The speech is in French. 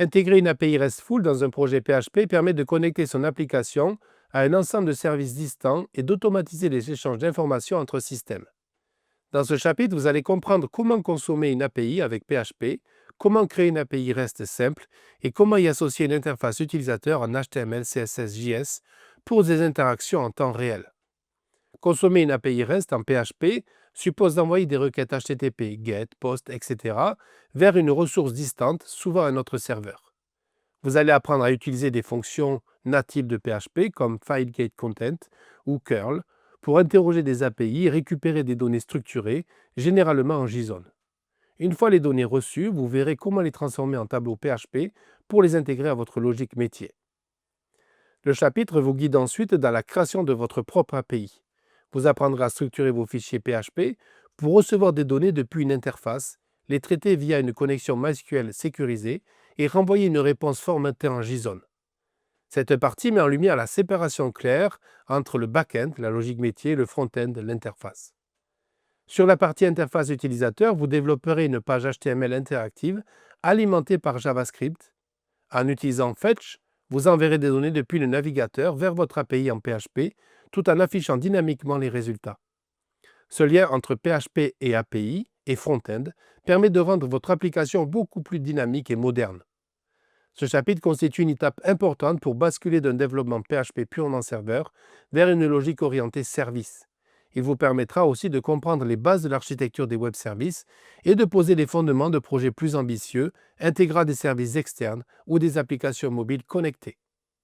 Intégrer une API RESTful dans un projet PHP permet de connecter son application à un ensemble de services distants et d'automatiser les échanges d'informations entre systèmes. Dans ce chapitre, vous allez comprendre comment consommer une API avec PHP, comment créer une API REST simple et comment y associer une interface utilisateur en HTML, CSS, JS pour des interactions en temps réel. Consommer une API REST en PHP suppose d'envoyer des requêtes HTTP, GET, POST, etc. vers une ressource distante, souvent un autre serveur. Vous allez apprendre à utiliser des fonctions natives de PHP comme FileGateContent ou curl pour interroger des API et récupérer des données structurées, généralement en JSON. Une fois les données reçues, vous verrez comment les transformer en tableau PHP pour les intégrer à votre logique métier. Le chapitre vous guide ensuite dans la création de votre propre API. Vous apprendrez à structurer vos fichiers PHP pour recevoir des données depuis une interface, les traiter via une connexion MySQL sécurisée et renvoyer une réponse formatée en JSON. Cette partie met en lumière la séparation claire entre le back-end, la logique métier, et le front-end, l'interface. Sur la partie interface utilisateur, vous développerez une page HTML interactive alimentée par JavaScript. En utilisant Fetch, vous enverrez des données depuis le navigateur vers votre API en PHP, tout en affichant dynamiquement les résultats. Ce lien entre PHP et API et front-end permet de rendre votre application beaucoup plus dynamique et moderne. Ce chapitre constitue une étape importante pour basculer d'un développement PHP purement serveur vers une logique orientée service. Il vous permettra aussi de comprendre les bases de l'architecture des web services et de poser les fondements de projets plus ambitieux, intégrant des services externes ou des applications mobiles connectées.